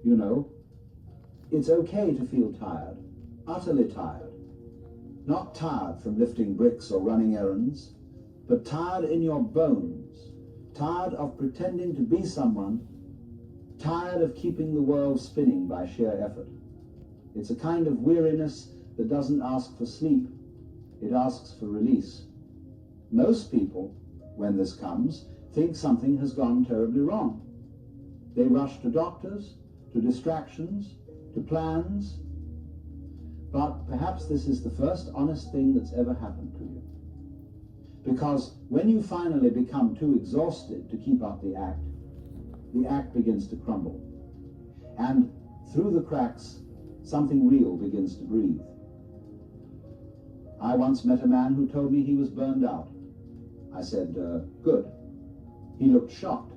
You know, it's okay to feel tired, utterly tired. Not tired from lifting bricks or running errands, but tired in your bones, tired of pretending to be someone, tired of keeping the world spinning by sheer effort. It's a kind of weariness that doesn't ask for sleep, it asks for release. Most people, when this comes, think something has gone terribly wrong. They rush to doctors, to distractions, to plans, but perhaps this is the first honest thing that's ever happened to you. Because when you finally become too exhausted to keep up the act begins to crumble. And through the cracks, something real begins to breathe. I once met a man who told me he was burned out. I said, good. He looked shocked.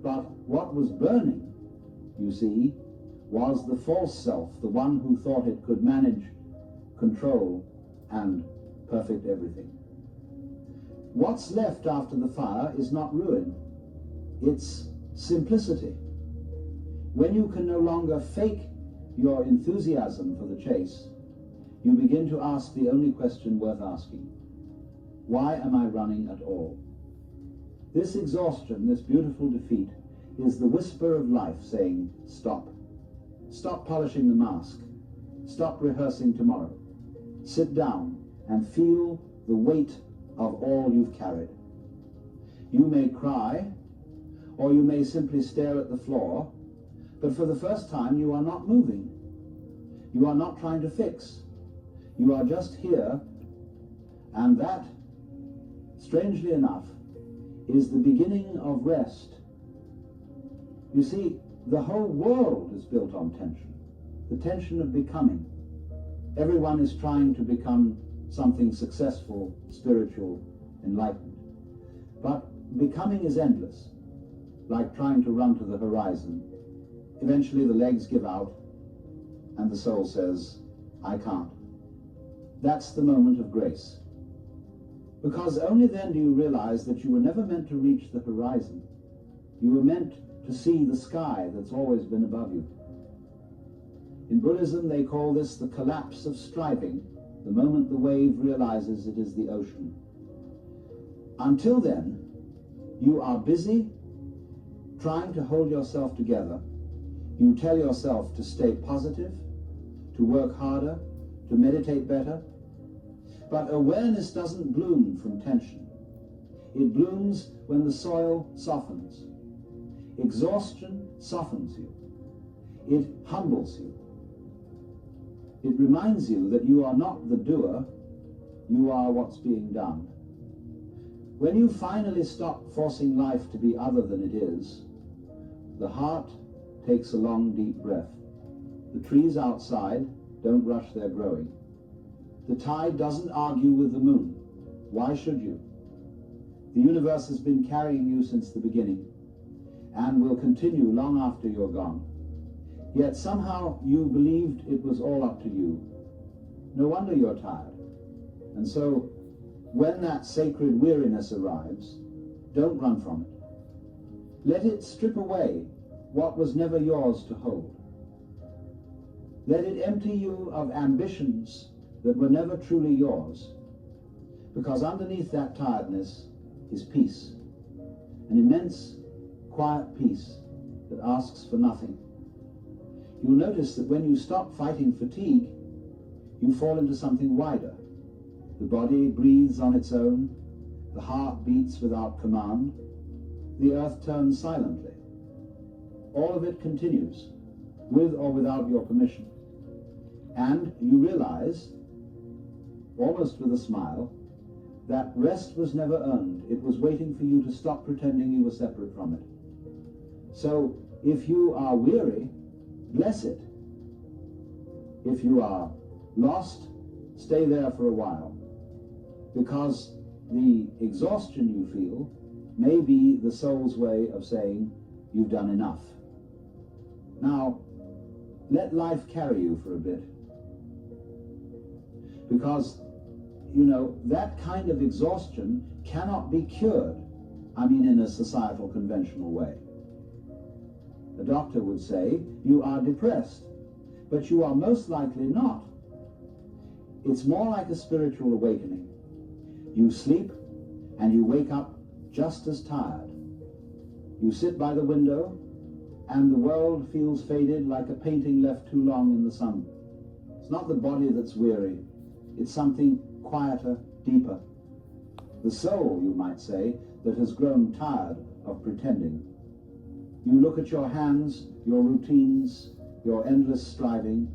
But what was burning, you see, was the false self, the one who thought it could manage, control, and perfect everything. What's left after the fire is not ruin, it's simplicity. When you can no longer fake your enthusiasm for the chase, you begin to ask the only question worth asking. Why am I running at all? This exhaustion, this beautiful defeat, is the whisper of life saying, stop. Stop polishing the mask. Stop rehearsing tomorrow. Sit down and feel the weight of all you've carried. You may cry, or you may simply stare at the floor, but for the first time you are not moving. You are not trying to fix. You are just here, and that, strangely enough, is the beginning of rest. You see, the whole world is built on tension, the tension of becoming. Everyone is trying to become something successful, spiritual, enlightened. But becoming is endless, like trying to run to the horizon. Eventually the legs give out, and the soul says, I can't. That's the moment of grace. Because only then do you realize that you were never meant to reach the horizon. You were meant to see the sky that's always been above you. In Buddhism, they call this the collapse of striving, the moment the wave realizes it is the ocean. Until then, you are busy trying to hold yourself together. You tell yourself to stay positive, to work harder, to meditate better. But awareness doesn't bloom from tension. It blooms when the soil softens. Exhaustion softens you. It humbles you. It reminds you that you are not the doer, you are what's being done. When you finally stop forcing life to be other than it is, the heart takes a long, deep breath. The trees outside don't rush their growing. The tide doesn't argue with the moon. Why should you? The universe has been carrying you since the beginning and will continue long after you're gone. Yet somehow you believed it was all up to you. No wonder you're tired. And so when that sacred weariness arrives, don't run from it. Let it strip away what was never yours to hold. Let it empty you of ambitions that were never truly yours. Because underneath that tiredness is peace. An immense, quiet peace that asks for nothing. You'll notice that when you stop fighting fatigue, you fall into something wider. The body breathes on its own, the heart beats without command, the earth turns silently. All of it continues, with or without your permission. And you realize, almost with a smile, that rest was never earned. It was waiting for you to stop pretending you were separate from it. So if you are weary, bless it. If you are lost, stay there for a while, because the exhaustion you feel may be the soul's way of saying you've done enough. Now, let life carry you for a bit, because, you know, that kind of exhaustion cannot be cured, I mean in a societal, conventional way. A doctor would say you are depressed, but you are most likely not. It's more like a spiritual awakening. You sleep and you wake up just as tired. You sit by the window and the world feels faded like a painting left too long in the sun. It's not the body that's weary, it's something quieter, deeper. The soul, you might say, that has grown tired of pretending. You look at your hands, your routines, your endless striving,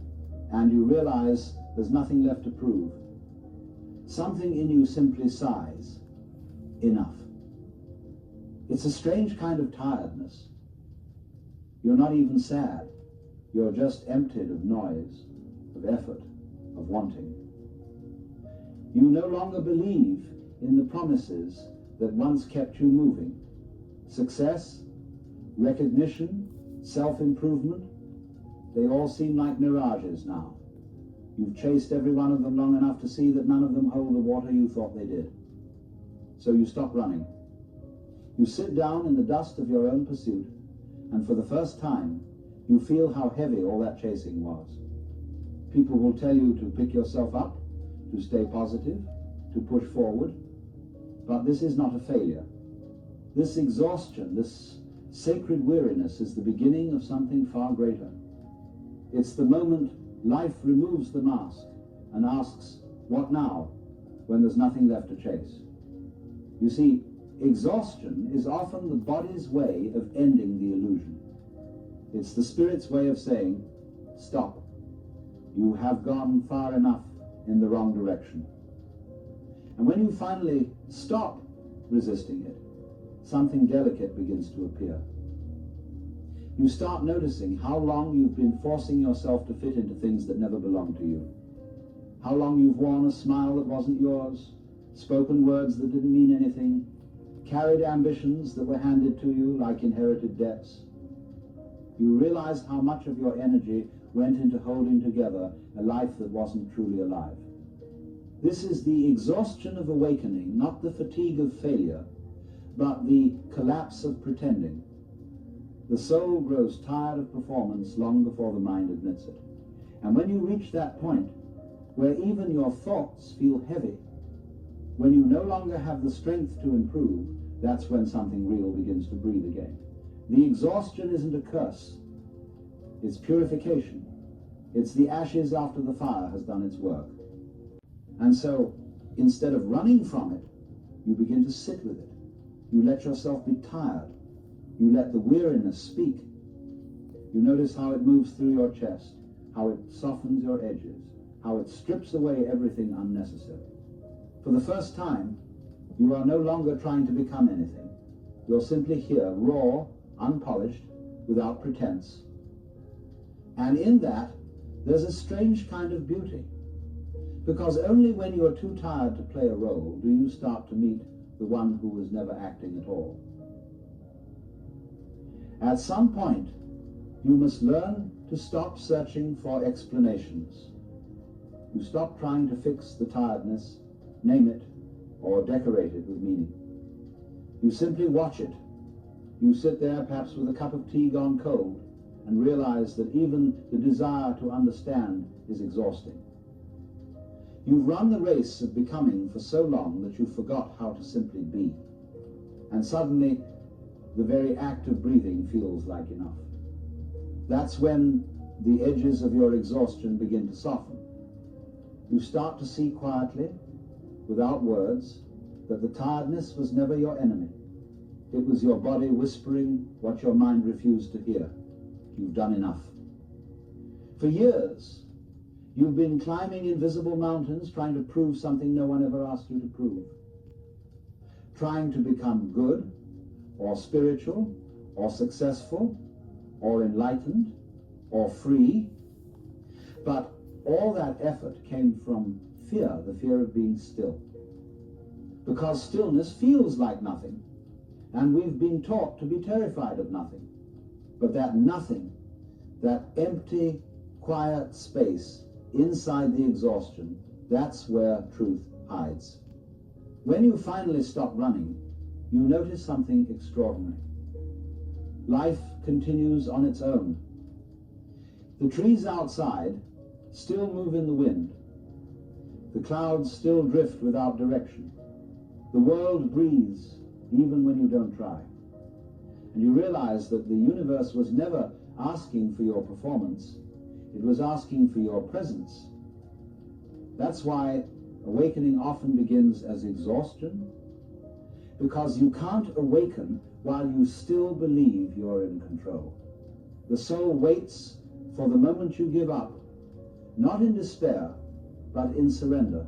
and you realize there's nothing left to prove. Something in you simply sighs, enough. It's a strange kind of tiredness. You're not even sad. You're just emptied of noise, of effort, of wanting. You no longer believe in the promises that once kept you moving. Success, recognition, self-improvement, they all seem like mirages now. You've chased every one of them long enough to see that none of them hold the water you thought they did. So you stop running. You sit down in the dust of your own pursuit, and for the first time, you feel how heavy all that chasing was. People will tell you to pick yourself up, to stay positive, to push forward, but this is not a failure. This exhaustion, this sacred weariness is the beginning of something far greater. It's the moment life removes the mask and asks, what now, when there's nothing left to chase? You see, exhaustion is often the body's way of ending the illusion. It's the spirit's way of saying, stop. You have gone far enough in the wrong direction. And when you finally stop resisting it, something delicate begins to appear. You start noticing how long you've been forcing yourself to fit into things that never belonged to you. How long you've worn a smile that wasn't yours, spoken words that didn't mean anything, carried ambitions that were handed to you like inherited debts. You realize how much of your energy went into holding together a life that wasn't truly alive. This is the exhaustion of awakening, not the fatigue of failure, but the collapse of pretending. The soul grows tired of performance long before the mind admits it. And when you reach that point where even your thoughts feel heavy, when you no longer have the strength to improve, that's when something real begins to breathe again. The exhaustion isn't a curse. It's purification. It's the ashes after the fire has done its work. And so, instead of running from it, you begin to sit with it. You let yourself be tired. You let the weariness speak. You notice how it moves through your chest, how it softens your edges, how it strips away everything unnecessary. For the first time, you are no longer trying to become anything. You're simply here, raw, unpolished, without pretense. And in that, there's a strange kind of beauty. Because only when you're too tired to play a role do you start to meet the one who was never acting at all. At some point, you must learn to stop searching for explanations. You stop trying to fix the tiredness, name it, or decorate it with meaning. You simply watch it. You sit there perhaps with a cup of tea gone cold and realize that even the desire to understand is exhausting. You've run the race of becoming for so long that you forgot how to simply be. And suddenly, the very act of breathing feels like enough. That's when the edges of your exhaustion begin to soften. You start to see quietly, without words, that the tiredness was never your enemy. It was your body whispering what your mind refused to hear. You've done enough. For years, you've been climbing invisible mountains trying to prove something no one ever asked you to prove. Trying to become good, or spiritual, or successful, or enlightened, or free. But all that effort came from fear, the fear of being still. Because stillness feels like nothing, and we've been taught to be terrified of nothing. But that nothing, that empty, quiet space inside the exhaustion, that's where truth hides. When you finally stop running, you notice something extraordinary. life continues on its own. The trees outside still move in the wind. The clouds still drift without direction. The world breathes even when you don't try. And you realize that the universe was never asking for your performance. It was asking for your presence. That's why awakening often begins as exhaustion, because you can't awaken while you still believe you're in control. The soul waits for the moment you give up, not in despair, but in surrender.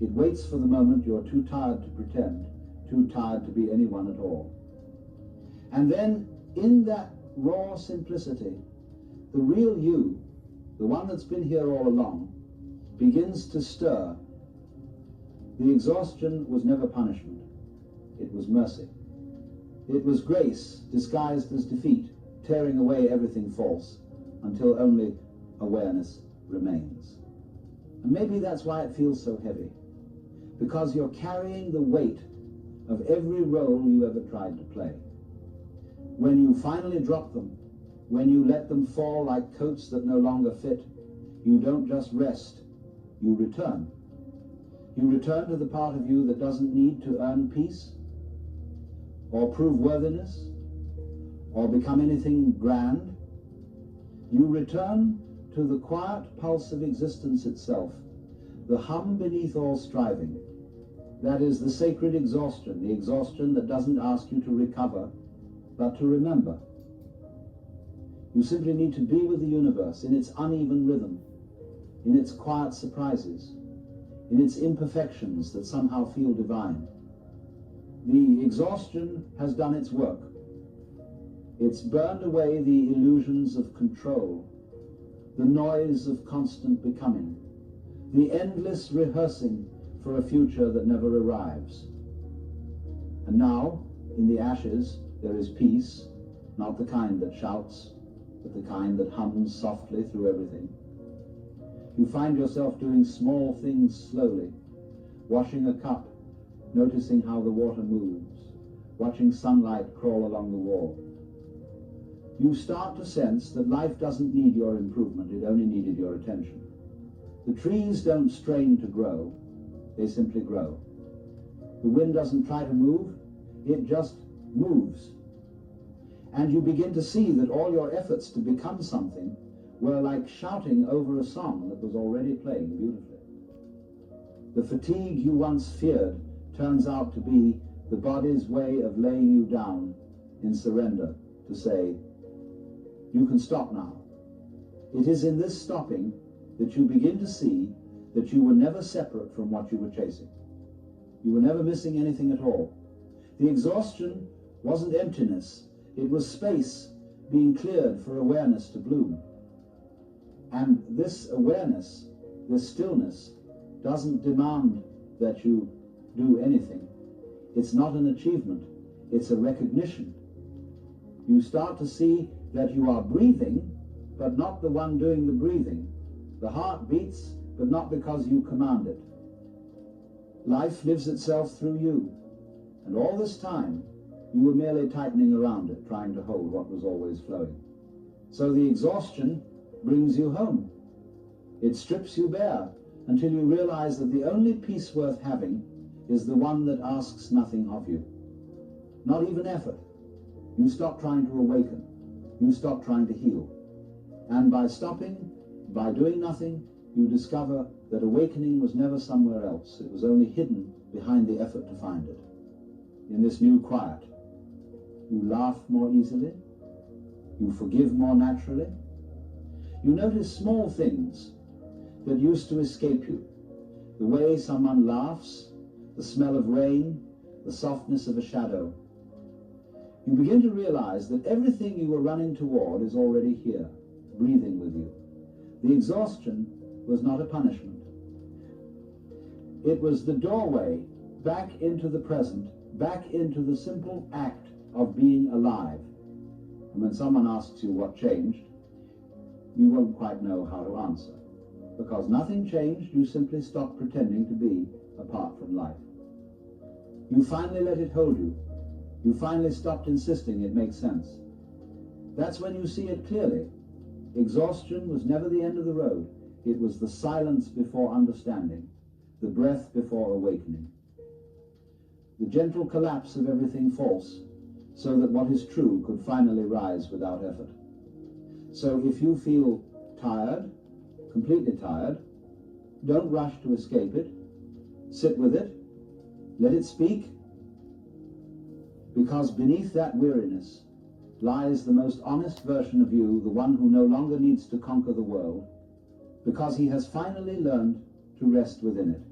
It waits for the moment you're too tired to pretend, too tired to be anyone at all. And then, in that raw simplicity, the real you, the one that's been here all along, begins to stir. The exhaustion was never punishment. It was mercy. It was grace disguised as defeat, tearing away everything false until only awareness remains. And maybe that's why it feels so heavy, because you're carrying the weight of every role you ever tried to play. When you finally drop them, when you let them fall like coats that no longer fit, you don't just rest, you return. You return to the part of you that doesn't need to earn peace, or prove worthiness, or become anything grand. You return to the quiet pulse of existence itself, the hum beneath all striving. That is the sacred exhaustion, the exhaustion that doesn't ask you to recover, but to remember. You simply need to be with the universe in its uneven rhythm, in its quiet surprises, in its imperfections that somehow feel divine. The exhaustion has done its work. It's burned away the illusions of control, the noise of constant becoming, the endless rehearsing for a future that never arrives. And now, in the ashes, there is peace, not the kind that shouts, but the kind that hums softly through everything. You find yourself doing small things slowly, washing a cup, noticing how the water moves, watching sunlight crawl along the wall. You start to sense that life doesn't need your improvement, it only needed your attention. The trees don't strain to grow, they simply grow. The wind doesn't try to move, it just moves. And you begin to see that all your efforts to become something were like shouting over a song that was already playing beautifully. The fatigue you once feared turns out to be the body's way of laying you down in surrender to say, you can stop now. It is in this stopping that you begin to see that you were never separate from what you were chasing. You were never missing anything at all. The exhaustion wasn't emptiness, it was space being cleared for awareness to bloom. And this awareness, this stillness, doesn't demand that you do anything. It's not an achievement, it's a recognition. You start to see that you are breathing, but not the one doing the breathing. The heart beats, but not because you command it. Life lives itself through you, and all this time you were merely tightening around it, trying to hold what was always flowing. So the exhaustion brings you home. It strips you bare until you realize that the only peace worth having is the one that asks nothing of you. Not even effort. You stop trying to awaken. You stop trying to heal. And by stopping, by doing nothing, you discover that awakening was never somewhere else. It was only hidden behind the effort to find it. In this new quiet, you laugh more easily. You forgive more naturally. You notice small things that used to escape you. The way someone laughs, the smell of rain, the softness of a shadow. You begin to realize that everything you were running toward is already here, breathing with you. The exhaustion was not a punishment. It was the doorway back into the present, back into the simple act of being alive. And when someone asks you what changed, you won't quite know how to answer. Because nothing changed, you simply stopped pretending to be apart from life. You finally let it hold you. You finally stopped insisting it makes sense. That's when you see it clearly. Exhaustion was never the end of the road. It was the silence before understanding, the breath before awakening. The gentle collapse of everything false, so that what is true could finally rise without effort. So if you feel tired, completely tired, don't rush to escape it. Sit with it. Let it speak. Because beneath that weariness lies the most honest version of you, the one who no longer needs to conquer the world, because he has finally learned to rest within it.